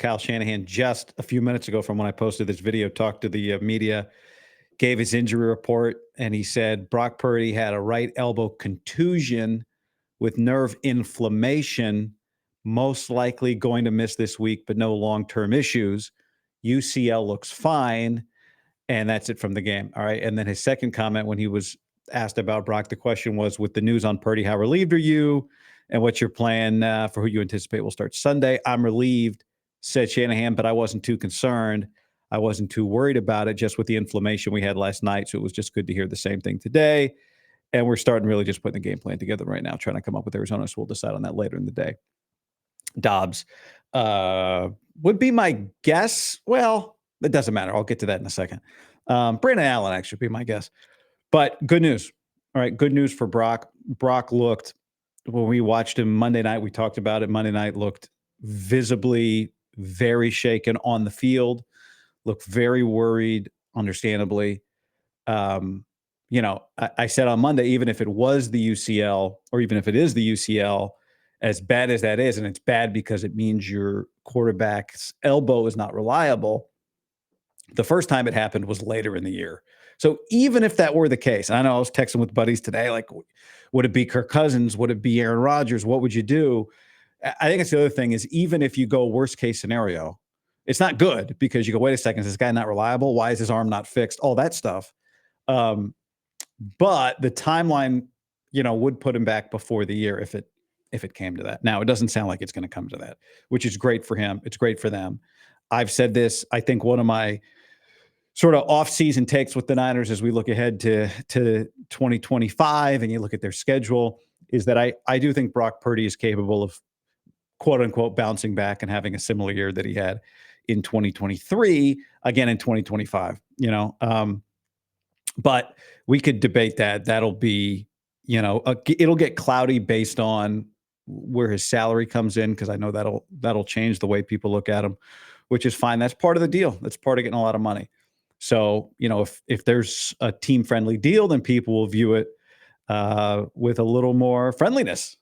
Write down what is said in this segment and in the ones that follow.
Kyle Shanahan just a few minutes ago from when I posted this video, talked to the media, gave his injury report, and he said Brock Purdy had a right elbow contusion with nerve inflammation, most likely going to miss this week, but no long-term issues. UCL looks fine, and that's it from the game. All right. And then his second comment when he was asked about Brock, the question was, with the news on Purdy, how relieved are you? And what's your plan for who you anticipate will start Sunday? I'm relieved, said Shanahan, but I wasn't too concerned. I wasn't too worried about it, just with the inflammation we had last night. So it was just good to hear the same thing today. And we're starting really just putting the game plan together right now, trying to come up with Arizona. So we'll decide on that later in the day. Dobbs would be my guess. Well, it doesn't matter. I'll get to that in a second. Brandon Allen actually would be my guess. But good news. All right, good news for Brock. Brock looked, when we watched him Monday night, we talked about it. Monday night looked visibly very shaken on the field, looked very worried, understandably. I said on Monday, even if it was the UCL, or even if it is the UCL, as bad as that is, and it's bad because it means your quarterback's elbow is not reliable, the first time it happened was later in the year. So even if that were the case, I know I was texting with buddies today, like, would it be Kirk Cousins? Would it be Aaron Rodgers? What would you do? I think it's the other thing is, even if you go worst case scenario, it's not good because you go, wait a second, is this guy not reliable? Why is his arm not fixed? All that stuff. But the timeline, would put him back before the year if it came to that. Now, it doesn't sound like it's going to come to that, which is great for him. It's great for them. I've said this, I think one of my sort of off-season takes with the Niners as we look ahead to 2025 and you look at their schedule is that I do think Brock Purdy is capable of, quote unquote, bouncing back and having a similar year that he had in 2023, again in 2025, but we could debate that. That'll be, it'll get cloudy based on where his salary comes in, because I know that'll change the way people look at him, which is fine. That's part of the deal. That's part of getting a lot of money. So, if there's a team-friendly deal, then people will view it with a little more friendliness.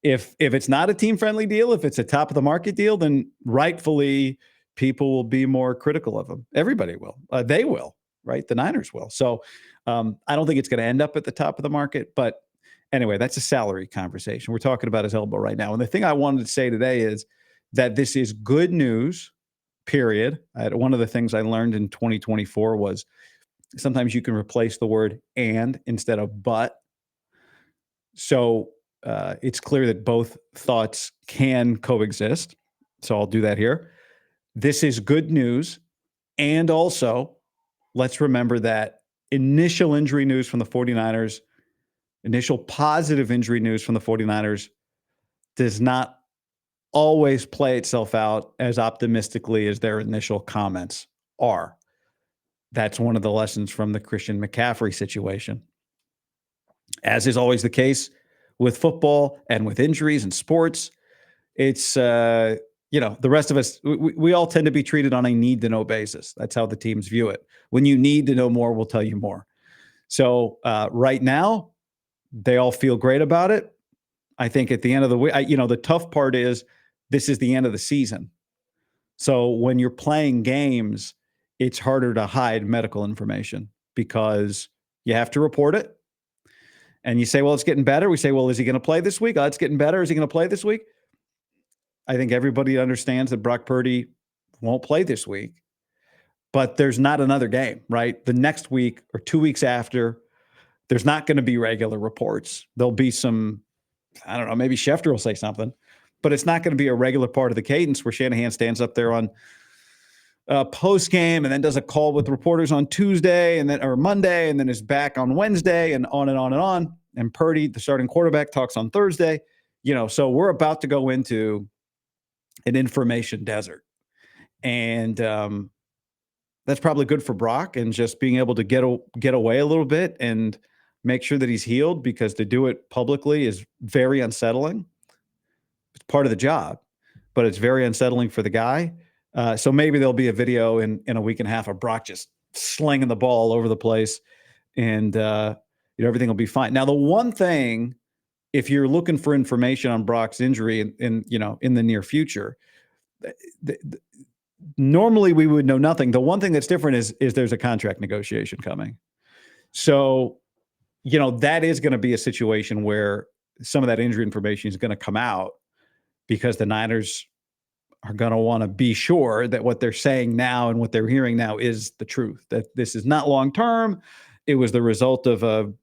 If it's not a team-friendly deal, if it's a top-of-the-market deal, then rightfully people will be more critical of him. Everybody will. They will, right? The Niners will. So I don't think it's going to end up at the top of the market. But anyway, that's a salary conversation. We're talking about his elbow right now. And the thing I wanted to say today is that this is good news, period. One of the things I learned in 2024 was sometimes you can replace the word and instead of but. So it's clear that both thoughts can coexist. So I'll do that here. This is good news. And also, let's remember that initial injury news from the 49ers, initial positive injury news from the 49ers does not always play itself out as optimistically as their initial comments are. That's one of the lessons from the Christian McCaffrey situation. As is always the case with football and with injuries and sports, it's, the rest of us, we all tend to be treated on a need-to-know basis. That's how the teams view it. When you need to know more, we'll tell you more. So right now, they all feel great about it. I think at the end of the week, the tough part is this is the end of the season. So when you're playing games, it's harder to hide medical information because you have to report it. And you say, well, it's getting better. We say, well, is he going to play this week? Oh, it's getting better. Is he going to play this week? I think everybody understands that Brock Purdy won't play this week, but there's not another game, right? The next week or 2 weeks after, there's not going to be regular reports. There'll be some, I don't know, maybe Schefter will say something, but it's not going to be a regular part of the cadence where Shanahan stands up there on post game and then does a call with reporters on Tuesday or Monday, and then is back on Wednesday, and on and on and on. And Purdy, the starting quarterback, talks on Thursday. So we're about to go into an information desert, and that's probably good for Brock, and just being able to get away a little bit and make sure that he's healed, because to do it publicly is very unsettling. It's part of the job, but it's very unsettling for the guy. So maybe there'll be a video in a week and a half of Brock just slinging the ball all over the place, and everything will be fine. Now, the one thing, if you're looking for information on Brock's injury in the near future, normally we would know nothing. The one thing that's different is there's a contract negotiation coming. So, that is going to be a situation where some of that injury information is going to come out because the Niners are going to want to be sure that what they're saying now and what they're hearing now is the truth, that this is not long term. It was the result of a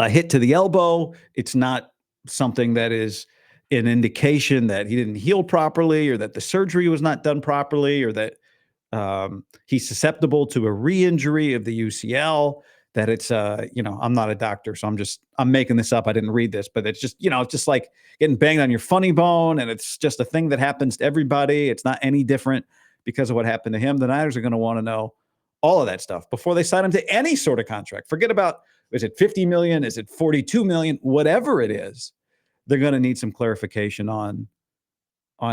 hit to the elbow. It's not something that is an indication that he didn't heal properly or that the surgery was not done properly or that he's susceptible to a re-injury of the UCL. That it's I'm not a doctor, so I'm making this up. I didn't read this, but it's just like getting banged on your funny bone, and it's just a thing that happens to everybody. It's not any different because of what happened to him. The Niners are going to want to know all of that stuff before they sign him to any sort of contract. Forget about, is it 50 million? Is it 42 million? Whatever it is, they're going to need some clarification on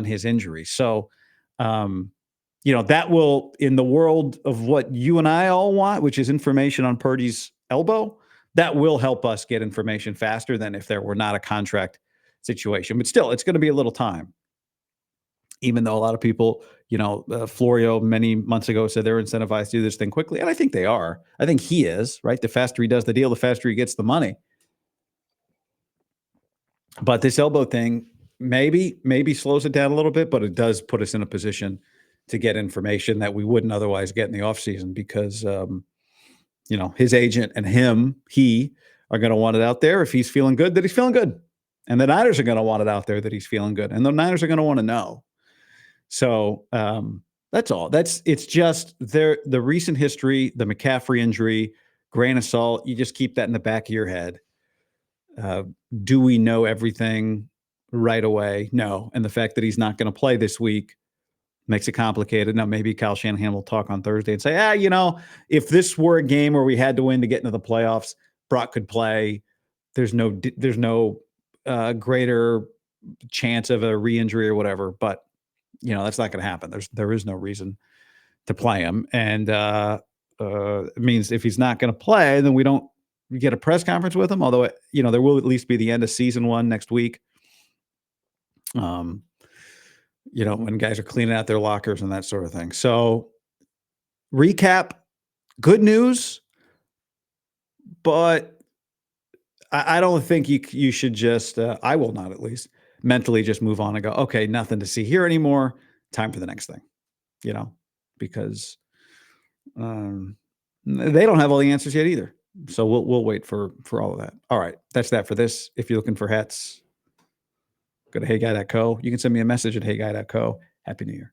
his injury. So, that will, in the world of what you and I all want, which is information on Purdy's elbow, that will help us get information faster than if there were not a contract situation. But still, it's going to be a little time. Even though a lot of people, Florio many months ago said they're incentivized to do this thing quickly. And I think they are. I think he is, right? The faster he does the deal, the faster he gets the money. But this elbow thing maybe slows it down a little bit, but it does put us in a position to get information that we wouldn't otherwise get in the offseason because, his agent and he are going to want it out there. If he's feeling good, that he's feeling good. And the Niners are going to want it out there that he's feeling good. And the Niners are going to want to know. So that's all. It's just the recent history, the McCaffrey injury, grain of salt. You just keep that in the back of your head. Do we know everything right away? No. And the fact that he's not going to play this week makes it complicated. Now, maybe Kyle Shanahan will talk on Thursday and say, if this were a game where we had to win to get into the playoffs, Brock could play. There's no greater chance of a re-injury or whatever. But, that's not going to happen. There is no reason to play him. And it means if he's not going to play, then we get a press conference with him. Although, there will at least be the end of season one next week. When guys are cleaning out their lockers and that sort of thing. So recap, good news, but I don't think you should just, I will not at least, mentally just move on and go, okay, nothing to see here anymore. Time for the next thing, because they don't have all the answers yet either. So we'll wait for all of that. All right, that's that for this. If you're looking for hats, go to heyguy.co. You can send me a message at heyguy.co. Happy New Year.